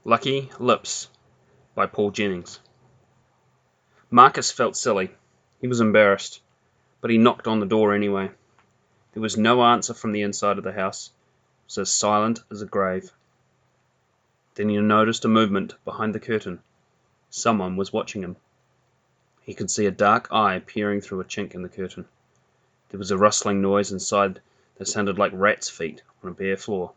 Lucky Lips by Paul Jennings. Marcus felt silly. He was embarrassed, but he knocked on the door anyway. There was no answer from the inside of the house. It was as silent as a grave. Then he noticed a movement behind the curtain. Someone was watching him. He could see a dark eye peering through a chink in the curtain. There was a rustling noise inside that sounded like rats' feet on a bare floor.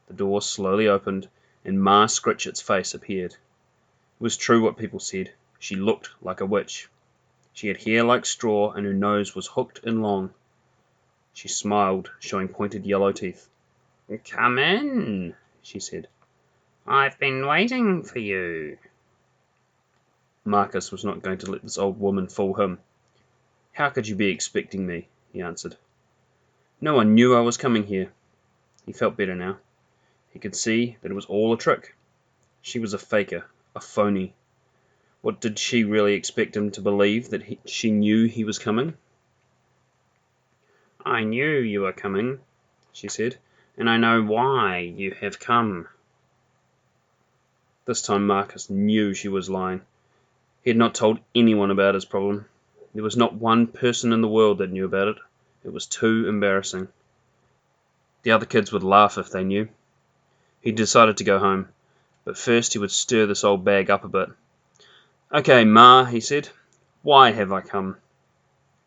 The door slowly opened, and Ma Scritchett's face appeared. It was true what people said. She looked like a witch. She had hair like straw, and her nose was hooked and long. She smiled, showing pointed yellow teeth. "Come in," she said. "I've been waiting for you." Marcus was not going to let this old woman fool him. "How could you be expecting me?" he answered. "No one knew I was coming here." He felt better now. He could see that it was all a trick. She was a faker, a phony. What did she really expect him to believe, that she knew he was coming? "I knew you were coming," she said, "and I know why you have come." This time Marcus knew she was lying. He had not told anyone about his problem. There was not one person in the world that knew about it. It was too embarrassing. The other kids would laugh if they knew. He decided to go home, but first he would stir this old bag up a bit. "Okay, Ma," he said, "why have I come?"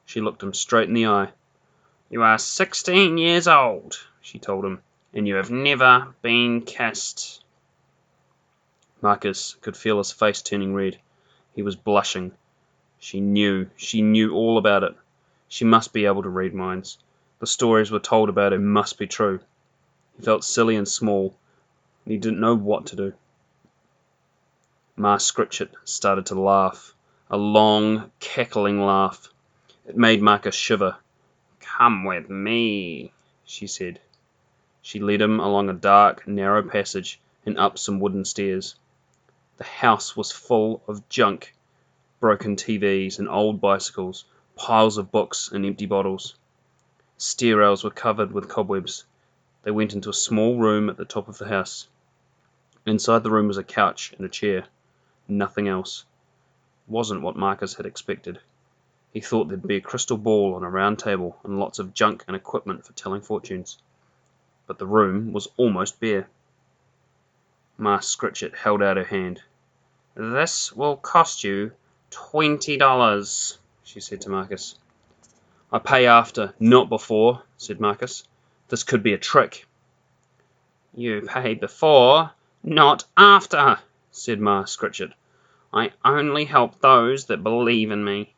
She looked him straight in the eye. "You are 16 years old," she told him, "and you have never been kissed." Marcus could feel his face turning red. He was blushing. She knew all about it. She must be able to read minds. The stories were told about her must be true. He felt silly and small, and he didn't know what to do. Ma Scritchett started to laugh, a long, cackling laugh. It made Marcus shiver. "Come with me," she said. She led him along a dark, narrow passage and up some wooden stairs. The house was full of junk, broken TVs and old bicycles, piles of books and empty bottles. Stair rails were covered with cobwebs. They went into a small room at the top of the house. Inside the room was a couch and a chair. Nothing else. It wasn't what Marcus had expected. He thought there'd be a crystal ball on a round table and lots of junk and equipment for telling fortunes. But the room was almost bare. Ma Scritchett held out her hand. "This will cost you $20, she said to Marcus. "I pay after, not before," said Marcus. "This could be a trick." "You pay before, not after," said Ma Scritchett. "I only help those that believe in me."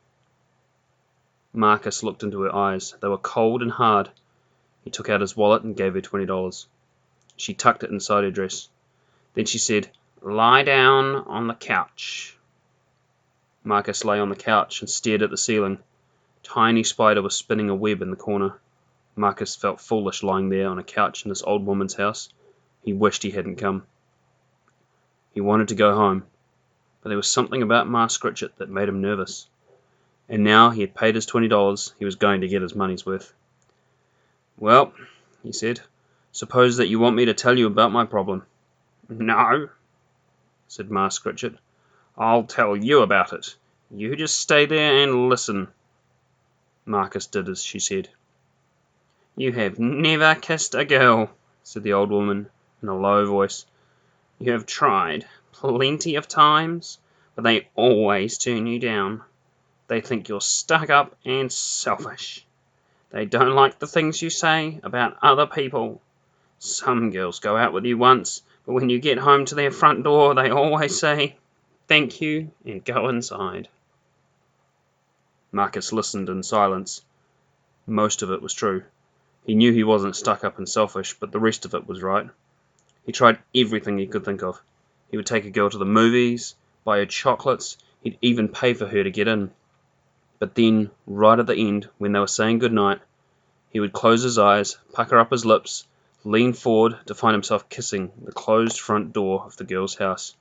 Marcus looked into her eyes. They were cold and hard. He took out his wallet and gave her $20. She tucked it inside her dress. Then she said, "Lie down on the couch." Marcus lay on the couch and stared at the ceiling. A tiny spider was spinning a web in the corner. Marcus felt foolish lying there on a couch in this old woman's house. He wished he hadn't come. He wanted to go home, but there was something about Ma Scritchett that made him nervous. And now he had paid his $20, he was going to get his money's worth. "Well," he said, "suppose that you want me to tell you about my problem." "No," said Ma Scritchett. "I'll tell you about it. You just stay there and listen." Marcus did as she said. "You have never kissed a girl," said the old woman in a low voice. "You have tried plenty of times, but they always turn you down. They think you're stuck up and selfish. They don't like the things you say about other people. Some girls go out with you once, but when you get home to their front door, they always say, 'Thank you,' and go inside." Marcus listened in silence. Most of it was true. He knew he wasn't stuck up and selfish, but the rest of it was right. He tried everything he could think of. He would take a girl to the movies, buy her chocolates, he'd even pay for her to get in. But then, right at the end, when they were saying goodnight, he would close his eyes, pucker up his lips, lean forward to find himself kissing the closed front door of the girl's house.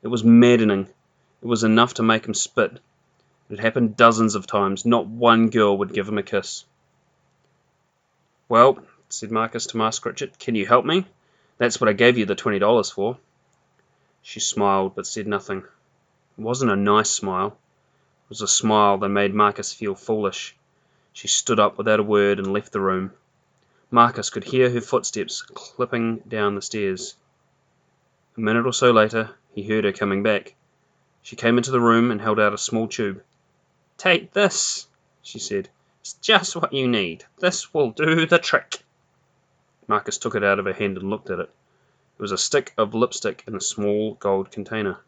It was maddening. It was enough to make him spit. It had happened dozens of times. Not one girl would give him a kiss. "Well," said Marcus to Ma Scritchett, "can you help me? That's what I gave you the $20 for." She smiled but said nothing. It wasn't a nice smile. It was a smile that made Marcus feel foolish. She stood up without a word and left the room. Marcus could hear her footsteps clipping down the stairs. A minute or so later, he heard her coming back. She came into the room and held out a small tube. "Take this," she said. "It's just what you need. This will do the trick." Marcus took it out of her hand and looked at it. It was a stick of lipstick in a small gold container.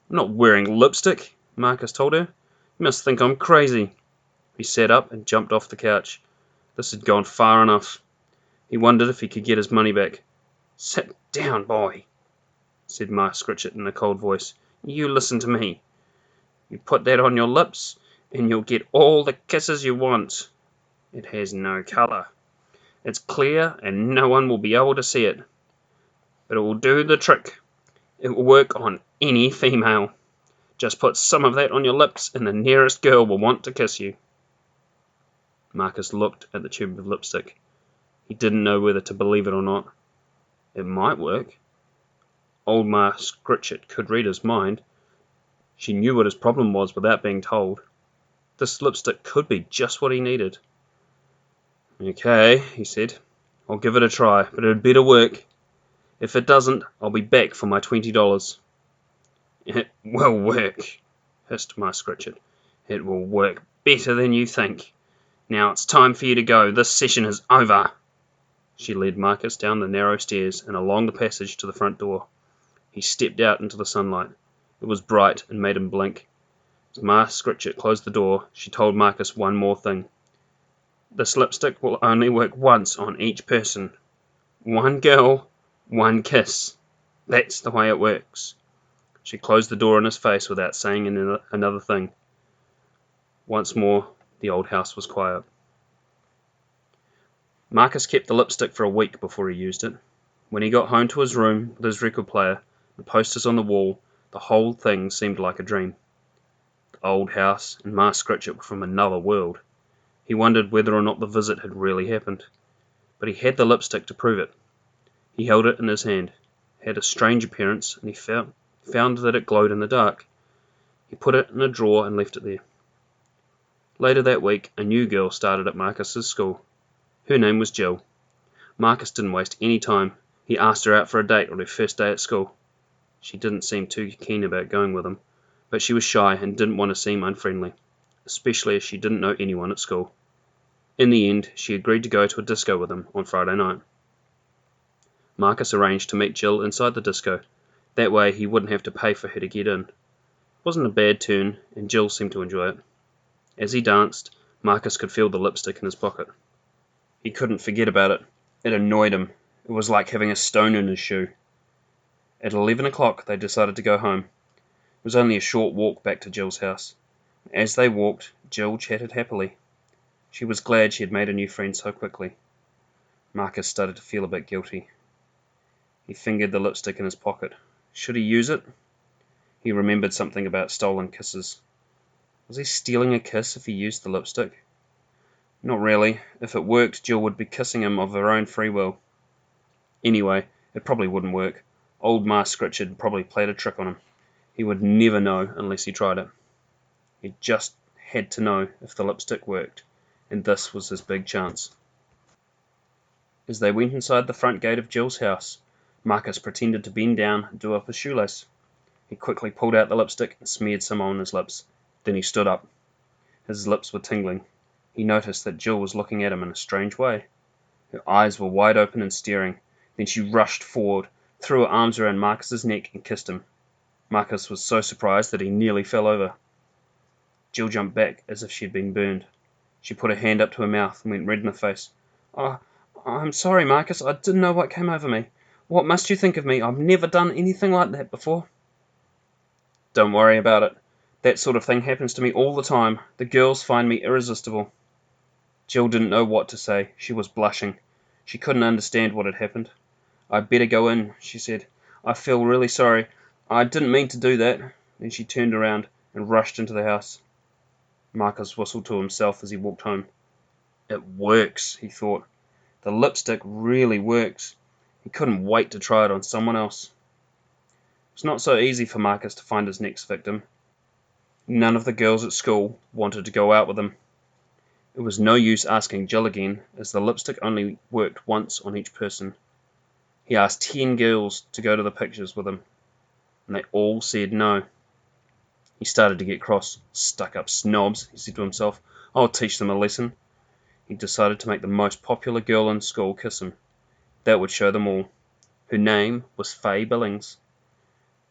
"I'm not wearing lipstick," Marcus told her. "You must think I'm crazy." He sat up and jumped off the couch. This had gone far enough. He wondered if he could get his money back. "Sit down, boy," said Ma Scritchett in a cold voice. "You listen to me. You put that on your lips, and you'll get all the kisses you want. It has no colour. It's clear, and no one will be able to see it. But it will do the trick. It will work on any female. Just put some of that on your lips, and the nearest girl will want to kiss you." Marcus looked at the tube of lipstick. He didn't know whether to believe it or not. It might work. Old Ma Scritchett could read his mind. She knew what his problem was without being told. This lipstick could be just what he needed. "Okay," he said. "I'll give it a try, but it had better work. If it doesn't, I'll be back for my $20. "It will work," hissed Ma Scritchett. "It will work better than you think. Now it's time for you to go. This session is over." She led Marcus down the narrow stairs and along the passage to the front door. He stepped out into the sunlight. It was bright and made him blink. As Ma Scritchett closed the door, she told Marcus one more thing. "This lipstick will only work once on each person. One girl, one kiss. That's the way it works." She closed the door in his face without saying another thing. Once more, the old house was quiet. Marcus kept the lipstick for a week before he used it. When he got home to his room with his record player, the posters on the wall, the whole thing seemed like a dream. The old house and Ma Scritchett were from another world. He wondered whether or not the visit had really happened. But he had the lipstick to prove it. He held it in his hand. It had a strange appearance, and he found that it glowed in the dark. He put it in a drawer and left it there. Later that week, a new girl started at Marcus's school. Her name was Jill. Marcus didn't waste any time. He asked her out for a date on her first day at school. She didn't seem too keen about going with him, but she was shy and didn't want to seem unfriendly, especially as she didn't know anyone at school. In the end, she agreed to go to a disco with him on Friday night. Marcus arranged to meet Jill inside the disco. That way he wouldn't have to pay for her to get in. It wasn't a bad turn, and Jill seemed to enjoy it. As he danced, Marcus could feel the lipstick in his pocket. He couldn't forget about it. It annoyed him. It was like having a stone in his shoe. At 11 o'clock, they decided to go home. It was only a short walk back to Jill's house. As they walked, Jill chatted happily. She was glad she had made a new friend so quickly. Marcus started to feel a bit guilty. He fingered the lipstick in his pocket. Should he use it? He remembered something about stolen kisses. Was he stealing a kiss if he used the lipstick? Not really. If it worked, Jill would be kissing him of her own free will. Anyway, it probably wouldn't work. Old Ma Scritchett had probably played a trick on him. He would never know unless he tried it. He just had to know if the lipstick worked, and this was his big chance. As they went inside the front gate of Jill's house, Marcus pretended to bend down and do up his shoelace. He quickly pulled out the lipstick and smeared some on his lips. Then he stood up. His lips were tingling. He noticed that Jill was looking at him in a strange way. Her eyes were wide open and staring. Then she rushed forward, threw her arms around Marcus's neck and kissed him. Marcus was so surprised that he nearly fell over. Jill jumped back as if she had been burned. She put her hand up to her mouth and went red in the face. "Oh, I'm sorry, Marcus. I didn't know what came over me. What must you think of me? I've never done anything like that before." "Don't worry about it. That sort of thing happens to me all the time. The girls find me irresistible." Jill didn't know what to say. She was blushing. She couldn't understand what had happened. "I'd better go in," she said. "I feel really sorry. I didn't mean to do that." Then she turned around and rushed into the house. Marcus whistled to himself as he walked home. "It works," he thought. "The lipstick really works." He couldn't wait to try it on someone else. It was not so easy for Marcus to find his next victim. None of the girls at school wanted to go out with him. It was no use asking Jill again, as the lipstick only worked once on each person. He asked 10 girls to go to the pictures with him, and they all said no. He started to get cross. Stuck-up snobs, he said to himself. I'll teach them a lesson. He decided to make the most popular girl in school kiss him. That would show them all. Her name was Fay Billings.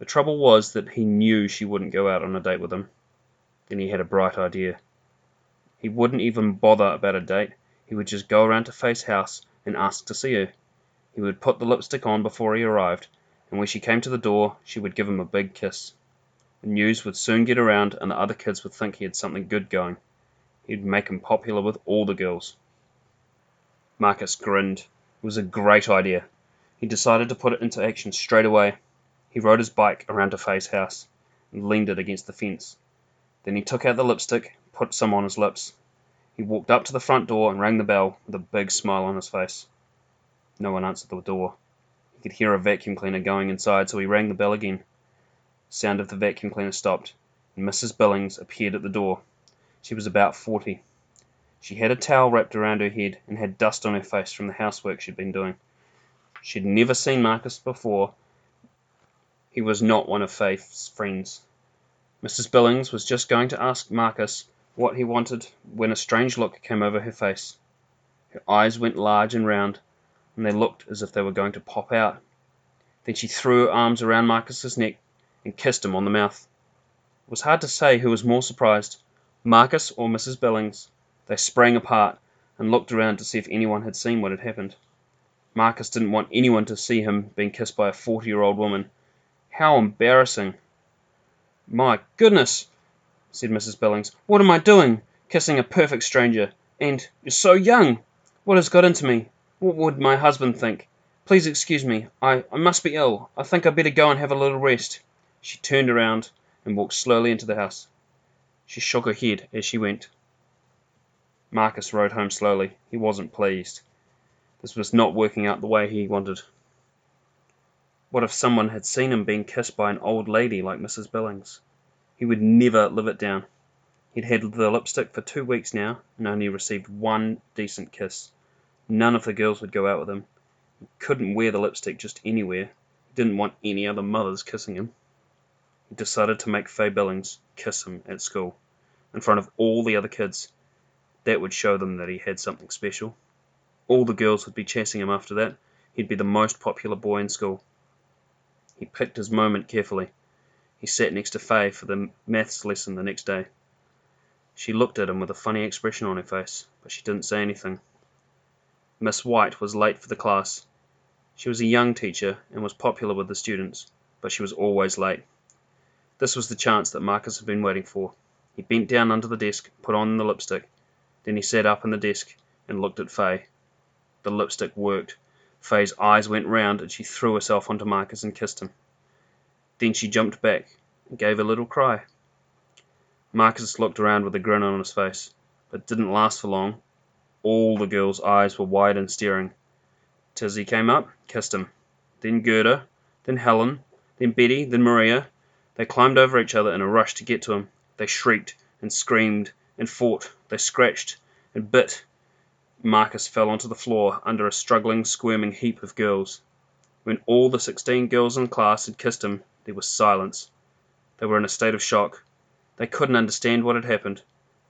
The trouble was that he knew she wouldn't go out on a date with him. Then he had a bright idea. He wouldn't even bother about a date. He would just go around to Fay's house and ask to see her. He would put the lipstick on before he arrived, and when she came to the door, she would give him a big kiss. The news would soon get around, and the other kids would think he had something good going. He'd make him popular with all the girls. Marcus grinned. It was a great idea. He decided to put it into action straight away. He rode his bike around to Fay's house and leaned it against the fence. Then he took out the lipstick, put some on his lips. He walked up to the front door and rang the bell with a big smile on his face. No one answered the door. He could hear a vacuum cleaner going inside, so he rang the bell again. The sound of the vacuum cleaner stopped, and Mrs. Billings appeared at the door. She was about 40. She had a towel wrapped around her head and had dust on her face from the housework she'd been doing. She'd never seen Marcus before. He was not one of Faith's friends. Mrs. Billings was just going to ask Marcus what he wanted when a strange look came over her face. Her eyes went large and round, and they looked as if they were going to pop out. Then she threw her arms around Marcus's neck and kissed him on the mouth. It was hard to say who was more surprised, Marcus or Mrs. Billings. They sprang apart and looked around to see if anyone had seen what had happened. Marcus didn't want anyone to see him being kissed by a 40-year-old woman. How embarrassing! My goodness, said Mrs. Billings. What am I doing? Kissing a perfect stranger. And you're so young. What has got into me? What would my husband think? Please excuse me. I must be ill. I think I'd better go and have a little rest. She turned around and walked slowly into the house. She shook her head as she went. Marcus rode home slowly. He wasn't pleased. This was not working out the way he wanted. What if someone had seen him being kissed by an old lady like Mrs. Billings? He would never live it down. He'd had the lipstick for 2 weeks now and only received one decent kiss. None of the girls would go out with him. He couldn't wear the lipstick just anywhere. He didn't want any other mothers kissing him. He decided to make Fay Billings kiss him at school, in front of all the other kids. That would show them that he had something special. All the girls would be chasing him after that. He'd be the most popular boy in school. He picked his moment carefully. He sat next to Fay for the maths lesson the next day. She looked at him with a funny expression on her face, but she didn't say anything. Miss White was late for the class. She was a young teacher and was popular with the students, but she was always late. This was the chance that Marcus had been waiting for. He bent down under the desk, put on the lipstick. Then he sat up in the desk and looked at Fay. The lipstick worked. Fay's eyes went round and she threw herself onto Marcus and kissed him. Then she jumped back and gave a little cry. Marcus looked around with a grin on his face, but it didn't last for long. All the girls' eyes were wide and staring. Tizzy came up, kissed him. Then Gerda, then Helen, then Betty, then Maria. They climbed over each other in a rush to get to him. They shrieked and screamed and fought. They scratched and bit. Marcus fell onto the floor under a struggling, squirming heap of girls. When all the 16 girls in class had kissed him, there was silence. They were in a state of shock. They couldn't understand what had happened.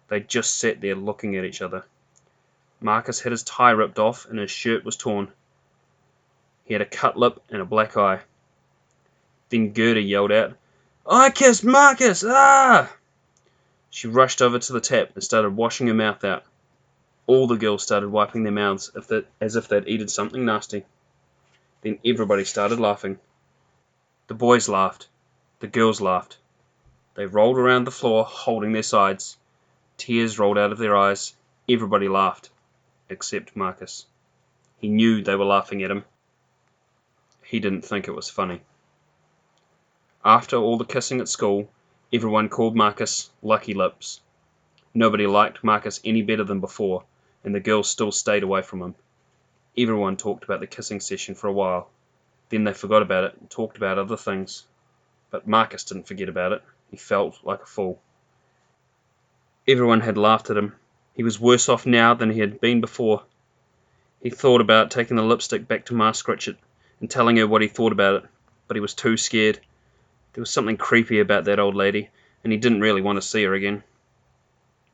They just sat there looking at each other. Marcus had his tie ripped off and his shirt was torn. He had a cut lip and a black eye. Then Gerda yelled out, "I kissed Marcus! Ah!" She rushed over to the tap and started washing her mouth out. All the girls started wiping their mouths as if they'd eaten something nasty. Then everybody started laughing. The boys laughed. The girls laughed. They rolled around the floor, holding their sides. Tears rolled out of their eyes. Everybody laughed, except Marcus. He knew they were laughing at him. He didn't think it was funny. After all the kissing at school, everyone called Marcus Lucky Lips. Nobody liked Marcus any better than before, and the girls still stayed away from him. Everyone talked about the kissing session for a while. Then they forgot about it and talked about other things. But Marcus didn't forget about it. He felt like a fool. Everyone had laughed at him. He was worse off now than he had been before. He thought about taking the lipstick back to Ma Scritchett and telling her what he thought about it, but he was too scared. There was something creepy about that old lady, and he didn't really want to see her again.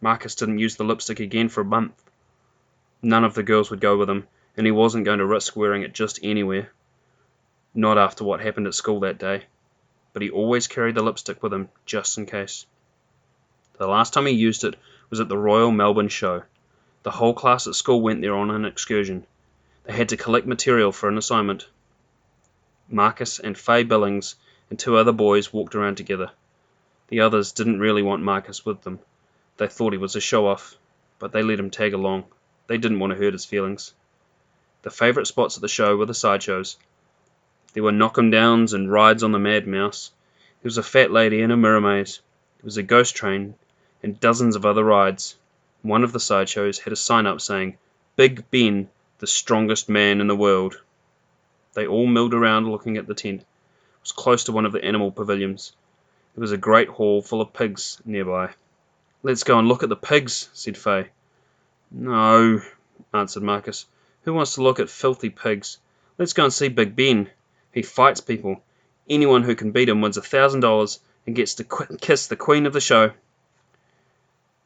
Marcus didn't use the lipstick again for a month. None of the girls would go with him, and he wasn't going to risk wearing it just anywhere. Not after what happened at school that day. But he always carried the lipstick with him, just in case. The last time he used it was at the Royal Melbourne Show. The whole class at school went there on an excursion. They had to collect material for an assignment. Marcus and Faye Billings and 2 other boys walked around together. The others didn't really want Marcus with them. They thought he was a show-off, but they let him tag along. They didn't want to hurt his feelings. The favourite spots at the show were the sideshows. There were knock-em-downs and rides on the Mad Mouse. There was a fat lady in a mirror maze. There was a ghost train and dozens of other rides. One of the sideshows had a sign up saying, "Big Ben, the strongest man in the world." They all milled around looking at the tent. It was close to one of the animal pavilions. There was a great hall full of pigs nearby. "Let's go and look at the pigs," said Faye. "No," answered Marcus. "Who wants to look at filthy pigs? Let's go and see Big Ben. He fights people. Anyone who can beat him wins $1,000 and gets to kiss the queen of the show."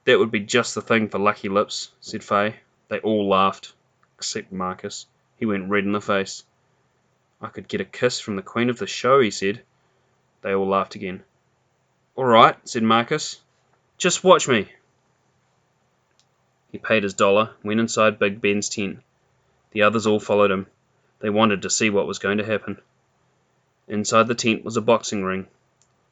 "That would be just the thing for lucky lips," said Faye. They all laughed, except Marcus. He went red in the face. "I could get a kiss from the queen of the show," he said. They all laughed again. "All right," said Marcus. "Just watch me." He paid his $1, went inside Big Ben's tent. The others all followed him. They wanted to see what was going to happen. Inside the tent was a boxing ring.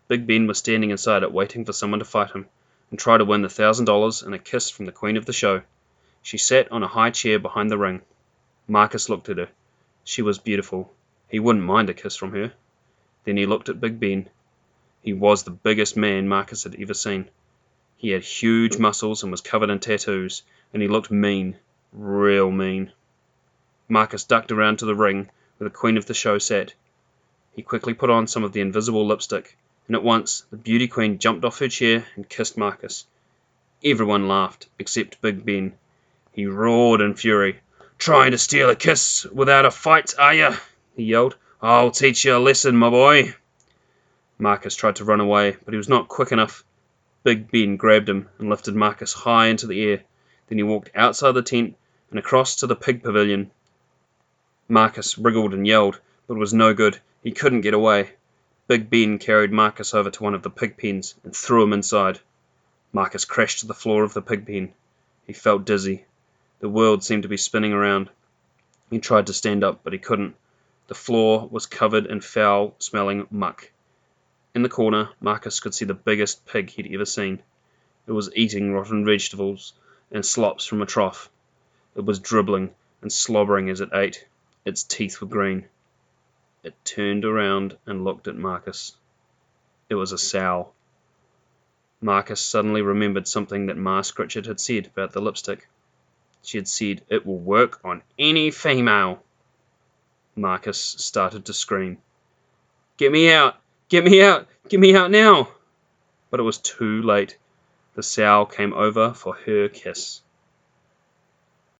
Big Ben was standing inside it waiting for someone to fight him and try to win the $1,000 and a kiss from the queen of the show. She sat on a high chair behind the ring. Marcus looked at her. She was beautiful. He wouldn't mind a kiss from her. Then he looked at Big Ben. He was the biggest man Marcus had ever seen. He had huge muscles and was covered in tattoos, and he looked mean, real mean. Marcus ducked around to the ring where the queen of the show sat. He quickly put on some of the invisible lipstick, and at once the beauty queen jumped off her chair and kissed Marcus. Everyone laughed, except Big Ben. He roared in fury. "Trying to steal a kiss without a fight, are you?" he yelled. "I'll teach you a lesson, my boy." Marcus tried to run away, but he was not quick enough. Big Ben grabbed him and lifted Marcus high into the air. Then he walked outside the tent and across to the pig pavilion. Marcus wriggled and yelled, but it was no good. He couldn't get away. Big Ben carried Marcus over to one of the pig pens and threw him inside. Marcus crashed to the floor of the pig pen. He felt dizzy. The world seemed to be spinning around. He tried to stand up, but he couldn't. The floor was covered in foul-smelling muck. In the corner, Marcus could see the biggest pig he'd ever seen. It was eating rotten vegetables and slops from a trough. It was dribbling and slobbering as it ate. Its teeth were green. It turned around and looked at Marcus. It was a sow. Marcus suddenly remembered something that Ma Scritchett had said about the lipstick. She had said, "It will work on any female." Marcus started to scream. "Get me out! Get me out! Get me out now!" But it was too late. The sow came over for her kiss.